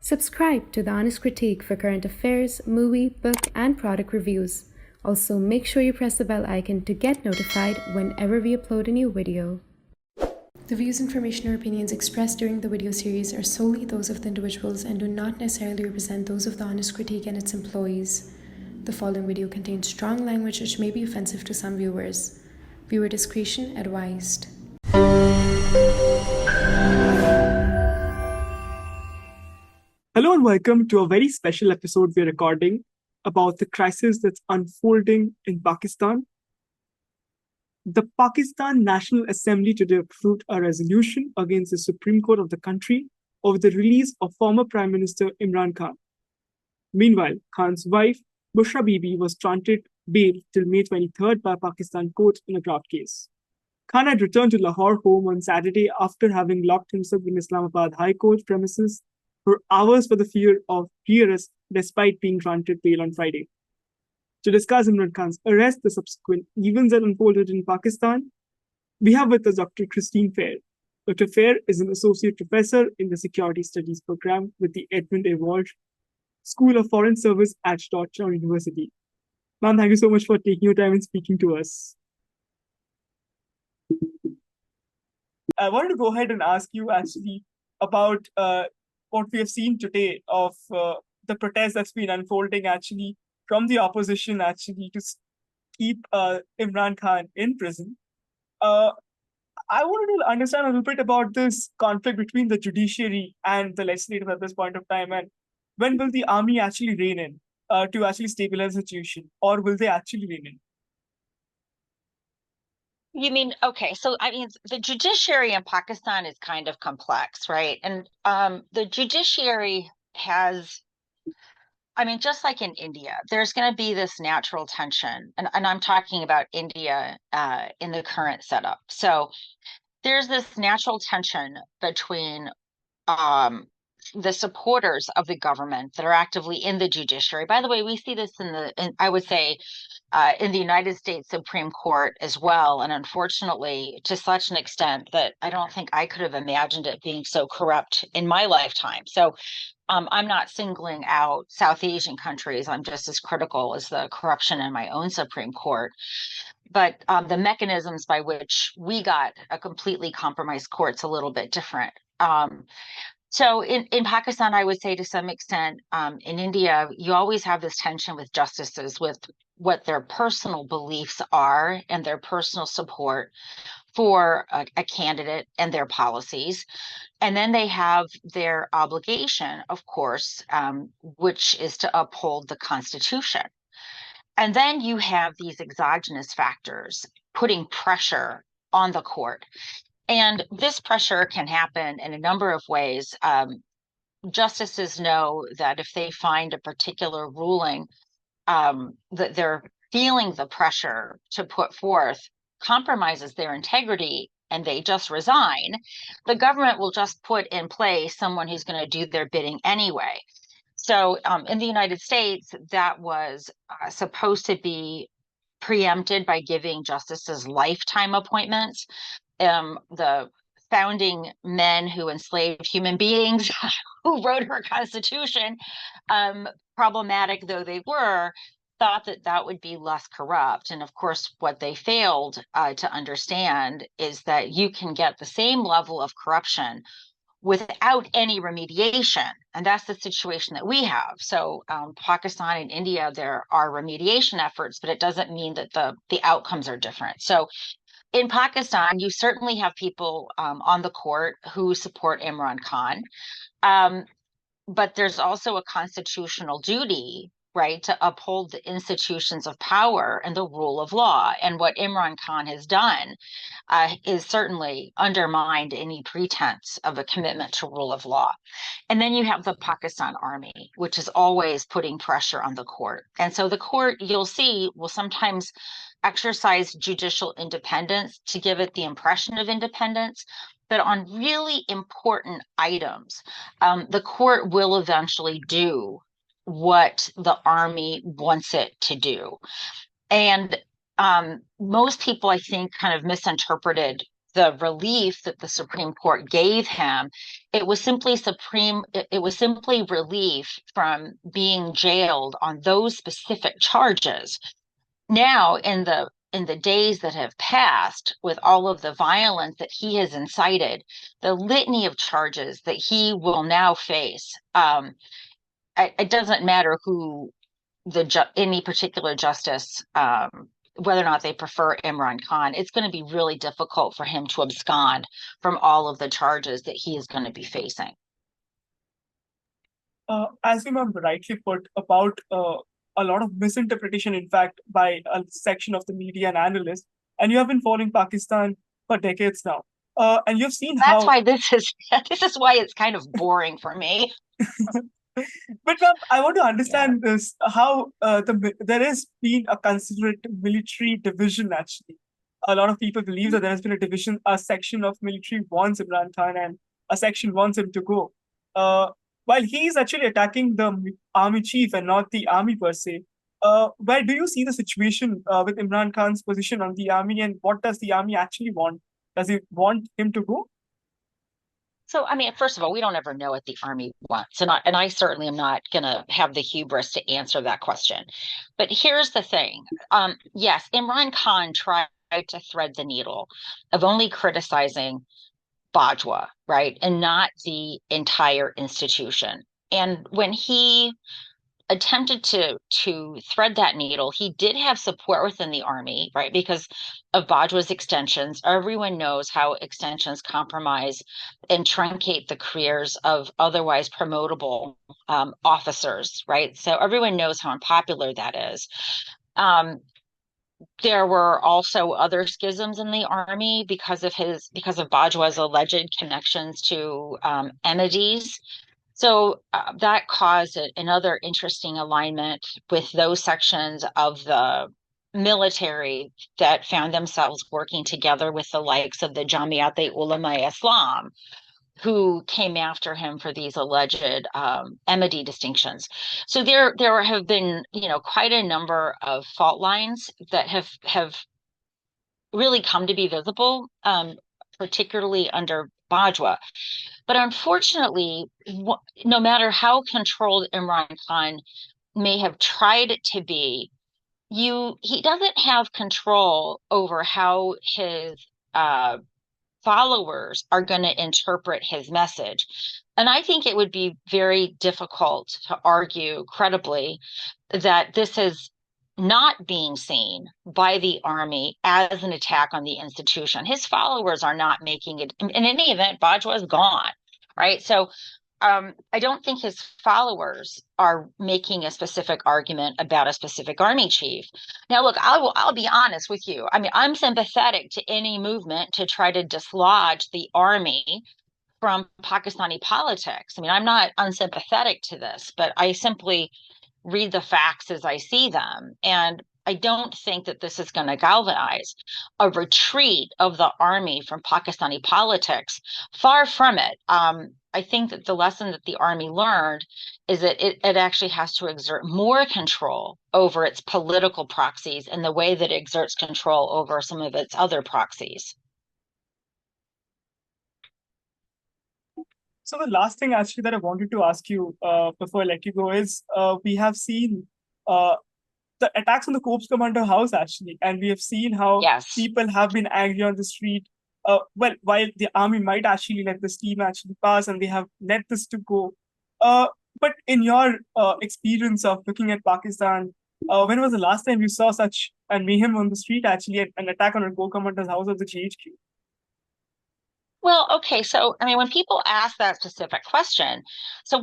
Subscribe to The Honest Critique for current affairs, movie, book, and product reviews. Also, make sure you press the bell icon to get notified whenever we upload a new video. The views, information, or opinions expressed during the video series are solely those of the individuals and do not necessarily represent those of The Honest Critique and its employees. The following video contains strong language which may be offensive to some viewers. Viewer discretion advised. Hello and welcome to a very special episode we're recording about the crisis that's unfolding in Pakistan. The Pakistan National Assembly today approved a resolution against the Supreme Court of the country over the release of former Prime Minister Imran Khan. Meanwhile, Khan's wife, Bushra Bibi, was granted bail till May 23rd by a Pakistan court in a draft case. Khan had returned to Lahore home on Saturday after having locked himself in Islamabad High Court premises for hours for the fear of rearrest despite being granted bail on Friday. To discuss Imran Khan's arrest, the subsequent events that unfolded in Pakistan, we have with us Dr. Christine Fair. Dr. Fair is an associate professor in the Security Studies program with the Edmund A. Walsh School of Foreign Service at Georgetown University. Ma'am, thank you so much for taking your time and speaking to us. I wanted to go ahead and ask you actually about what we have seen today of the protest that's been unfolding actually from the opposition actually to keep Imran Khan in prison. I wanted to understand a little bit about this conflict between the judiciary and the legislative at this point of time, and when will the army actually rein in to actually stabilize the situation, or will they actually rein in? You mean, okay, so I mean, the judiciary in Pakistan is kind of complex, right? And the judiciary has, I mean, just like in India, there's going to be this natural tension. And I'm talking about India in the current setup. So there's this natural tension between the supporters of the government that are actively in the judiciary. By the way, we see this I would say, in the United States Supreme Court as well. And unfortunately, to such an extent that I don't think I could have imagined it being so corrupt in my lifetime. So I'm not singling out South Asian countries. I'm just as critical as the corruption in my own Supreme Court. But the mechanisms by which we got a completely compromised court's a little bit different. So in Pakistan, I would say to some extent, in India, you always have this tension with justices, with what their personal beliefs are and their personal support for a candidate and their policies. And then they have their obligation, of course, which is to uphold the Constitution. And then you have these exogenous factors putting pressure on the court. And this pressure can happen in a number of ways. Justices know that if they find a particular ruling that they're feeling the pressure to put forth compromises their integrity and they just resign, the government will just put in place someone who's going to do their bidding anyway. So in the United States, that was supposed to be preempted by giving justices lifetime appointments. The founding men who enslaved human beings, who wrote our Constitution, problematic though they were, thought that that would be less corrupt. And of course, what they failed to understand is that you can get the same level of corruption without any remediation. And that's the situation that we have. So Pakistan and India, there are remediation efforts, but it doesn't mean that the outcomes are different. So in Pakistan, you certainly have people on the court who support Imran Khan, but there's also a constitutional duty, right, to uphold the institutions of power and the rule of law. And what Imran Khan has done is certainly undermined any pretense of a commitment to rule of law. And then you have the Pakistan army, which is always putting pressure on the court. And so the court, you'll see, will sometimes exercise judicial independence to give it the impression of independence. But on really important items, the court will eventually do what the army wants it to do. And most people, I think, kind of misinterpreted the relief that the Supreme Court gave him, it was simply relief from being jailed on those specific charges. Now, in the days that have passed, with all of the violence that he has incited, the litany of charges that he will now face, it doesn't matter who any particular justice, whether or not they prefer Imran Khan, it's going to be really difficult for him to abscond from all of the charges that he is going to be facing. As you have rightly put, about a lot of misinterpretation, in fact, by a section of the media and analysts, and you have been following Pakistan for decades now, and you've seen That's how. why this is why it's kind of boring for me. But ma'am, I want to understand this, how there has been a considerate military division, actually. A lot of people believe that there has been a division, a section of military wants Imran Khan and a section wants him to go. Uh, while he is actually attacking the army chief and not the army per se. Where do you see the situation with Imran Khan's position on the army, and what does the army actually want? Does it want him to go? So, I mean, first of all, we don't ever know what the army wants, and I certainly am not going to have the hubris to answer that question. But here's the thing: yes, Imran Khan tried to thread the needle of only criticizing Bajwa, right, and not the entire institution. And when he attempted to thread that needle, he did have support within the army, right? Because of Bajwa's extensions. Everyone knows how extensions compromise and truncate the careers of otherwise promotable officers, right? So everyone knows how unpopular that is. There were also other schisms in the army because of Bajwa's alleged connections to Ahmadis. So that caused another interesting alignment with those sections of the military that found themselves working together with the likes of the Jamiat-e Islam, who came after him for these alleged Ahmadi distinctions. So there have been, quite a number of fault lines that have really come to be visible, particularly under Bajwa. But unfortunately, no matter how controlled Imran Khan may have tried to be, he doesn't have control over how his followers are going to interpret his message. And I think it would be very difficult to argue credibly that this is not being seen by the army as an attack on the institution. His followers are not making it. In any event, Bajwa is gone, right? So I don't think his followers are making a specific argument about a specific army chief. Now, look, I'll be honest with you. I mean, I'm sympathetic to any movement to try to dislodge the army from Pakistani politics. I mean, I'm not unsympathetic to this, but I simply read the facts as I see them. And I don't think that this is going to galvanize a retreat of the army from Pakistani politics. Far from it. I think that the lesson that the army learned is that it actually has to exert more control over its political proxies in the way that it exerts control over some of its other proxies. So the last thing actually that I wanted to ask you before I let you go is we have seen the attacks on the Corps Commander house actually, and we have seen how people have been angry on the street. Well, while the army might actually let this team actually pass and they have let this to go. But in your experience of looking at Pakistan, when was the last time you saw such a mayhem on the street, actually, an attack on a Corps Commander's house of the GHQ? Well, okay. So, I mean, when people ask that specific question, so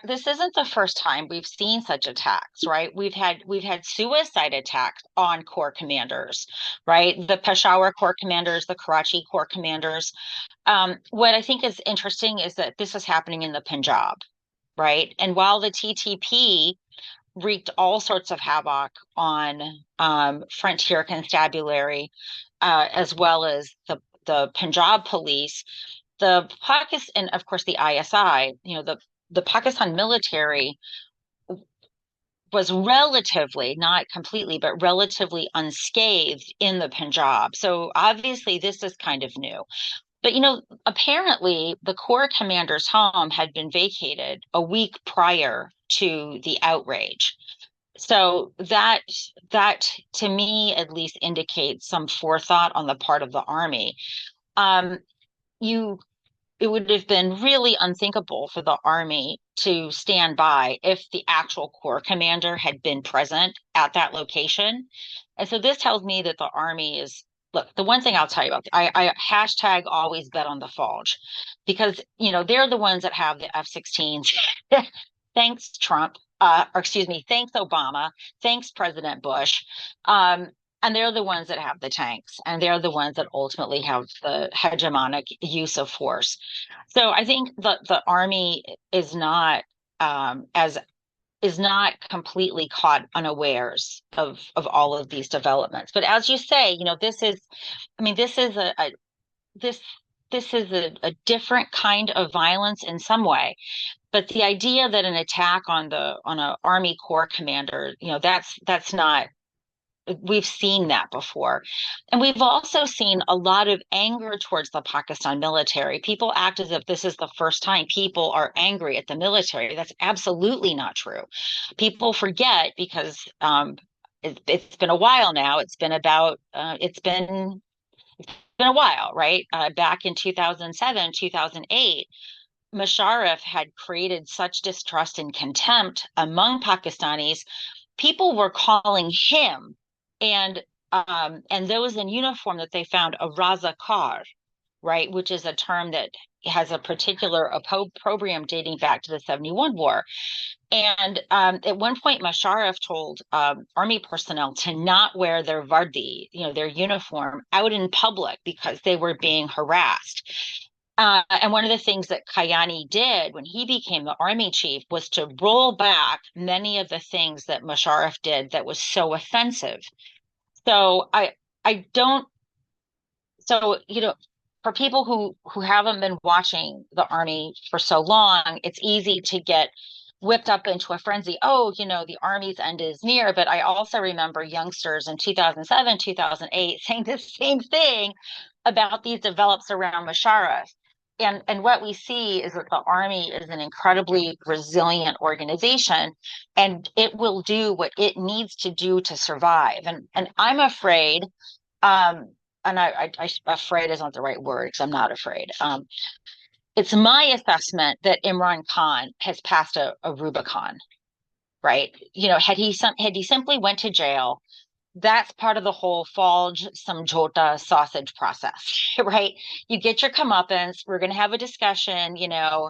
this isn't the first time we've seen such attacks, right? We've had suicide attacks on corps commanders, right? The Peshawar corps commanders, the Karachi corps commanders. What I think is interesting is that this is happening in the Punjab, right? And while the TTP wreaked all sorts of havoc on frontier constabulary, as well as the Punjab police, the Pakistan, and of course the ISI, the Pakistan military was relatively, not completely, but relatively unscathed in the Punjab. So obviously this is kind of new. But apparently the Corps commander's home had been vacated a week prior to the outrage. So that to me at least indicates some forethought on the part of the army. Um, you It would have been really unthinkable for the army to stand by if the actual Corps commander had been present at that location. And so this tells me that the army is, look, the one thing I'll tell you about, I hashtag always bet on the Fulge, because they're the ones that have the F-16s. Thanks, Trump. Or excuse me, thanks, Obama. Thanks, President Bush. And they're the ones that have the tanks, and they're the ones that ultimately have the hegemonic use of force. So I think the army is not as is not completely caught unawares of all of these developments. But as you say, this is, I mean, this this is a different kind of violence in some way. But the idea that an attack on a Army Corps commander, that's not, we've seen that before. And we've also seen a lot of anger towards the Pakistan military. People act as if this is the first time people are angry at the military. That's absolutely not true. People forget because it's been a while now. It's been a while, right? Back in 2007, 2008, Musharraf had created such distrust and contempt among Pakistanis. People were calling him and those in uniform that they found a Razakar, right, which is a term that has a particular opprobrium dating back to the 71 war. And at one point, Musharraf told army personnel to not wear their vardi, their uniform, out in public because they were being harassed. And one of the things that Kayani did when he became the army chief was to roll back many of the things that Musharraf did that was so offensive. So I don't so for people who haven't been watching the army for so long, it's easy to get whipped up into a frenzy. Oh, the army's end is near. But I also remember youngsters in 2007, 2008 saying the same thing about these develops around Musharraf. And what we see is that the army is an incredibly resilient organization, and it will do what it needs to do to survive. And I'm afraid, and afraid is not the right word because I'm not afraid. It's my assessment that Imran Khan has passed a Rubicon, right? Had he simply went to jail, that's part of the whole Falj Samjhota sausage process, right? You get your comeuppance. We're going to have a discussion, admi,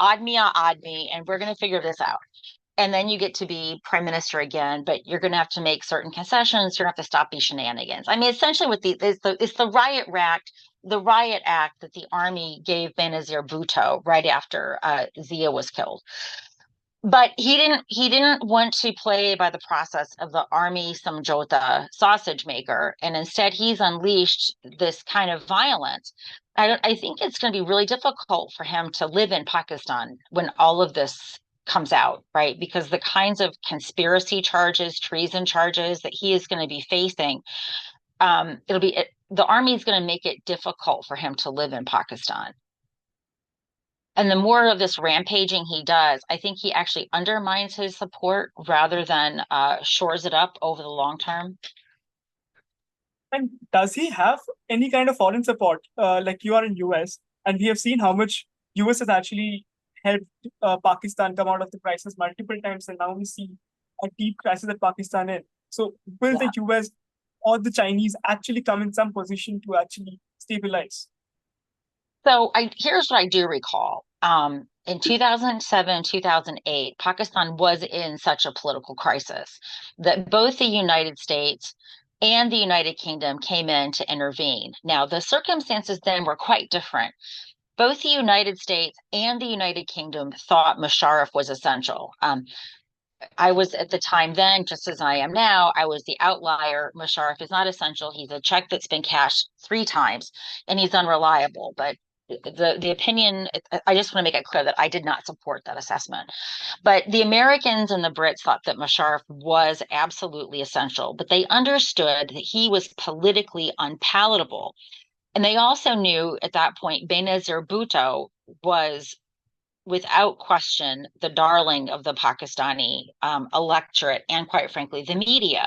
admi, and we're going to figure this out. And then you get to be prime minister again, but you're going to have to make certain concessions. You're going to have to stop these shenanigans. I mean, essentially, it's the riot act that the army gave Benazir Bhutto right after Zia was killed. But he didn't want to play by the process of the army Samjhota sausage maker, and instead he's unleashed this kind of violence. I think it's going to be really difficult for him to live in Pakistan when all of this comes out, right? Because the kinds of conspiracy charges, treason charges that he is going to be facing, the army is going to make it difficult for him to live in Pakistan. And the more of this rampaging he does, I think he actually undermines his support rather than shores it up over the long term. And does he have any kind of foreign support? Like you are in US, and we have seen how much US has actually helped Pakistan come out of the crisis multiple times, and now we see a deep crisis that Pakistan is. So will the US or the Chinese actually come in some position to actually stabilize? So here's what I do recall. In 2007, 2008, Pakistan was in such a political crisis that both the United States and the United Kingdom came in to intervene. Now, the circumstances then were quite different. Both the United States and the United Kingdom thought Musharraf was essential. I was at the time then, just as I am now, I was the outlier. Musharraf is not essential. He's a check that's been cashed 3 times, and he's unreliable. But the opinion, I just want to make it clear that I did not support that assessment. But the Americans and the Brits thought that Musharraf was absolutely essential, but they understood that he was politically unpalatable. And they also knew at that point Benazir Bhutto was without question the darling of the Pakistani electorate and, quite frankly, the media.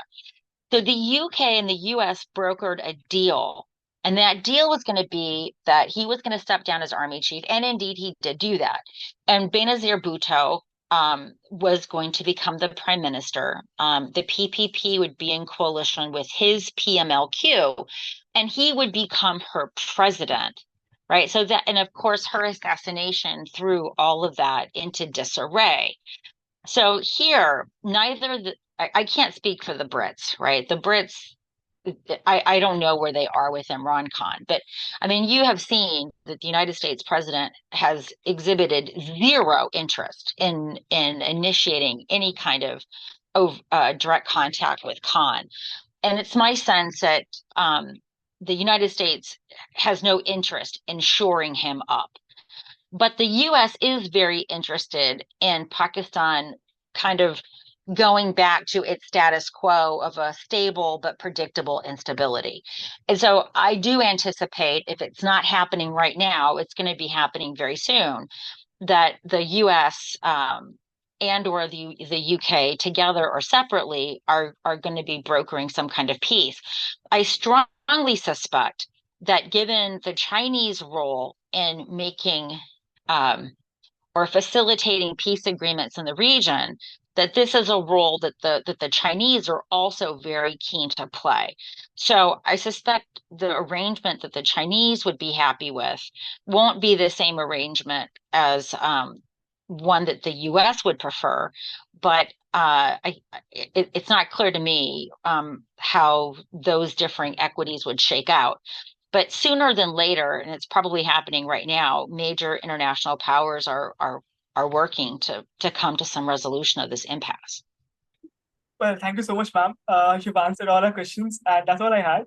So the UK and the US brokered a deal. And that deal was going to be that he was going to step down as army chief. And indeed, he did do that. And Benazir Bhutto was going to become the prime minister. The PPP would be in coalition with his PMLQ, and he would become her president. Right. So that, and of course, her assassination threw all of that into disarray. So here, I can't speak for the Brits, right? The Brits, I don't know where they are with Imran Khan, but I mean, you have seen that the United States president has exhibited zero interest in initiating any kind of direct contact with Khan. And it's my sense that the United States has no interest in shoring him up. But the US is very interested in Pakistan kind of going back to its status quo of a stable but predictable instability. And so I do anticipate, if it's not happening right now, it's going to be happening very soon, that the US and or the UK together or separately are going to be brokering some kind of peace. I strongly suspect that given the Chinese role in making or facilitating peace agreements in the region, that this is a role that the Chinese are also very keen to play. So I suspect the arrangement that the Chinese would be happy with won't be the same arrangement as one that the U.S. would prefer, but it's not clear to me how those differing equities would shake out. But sooner than later, and it's probably happening right now, major international powers are working to come to some resolution of this impasse. Well, thank you so much, ma'am. You've answered all our questions, and that's all I had.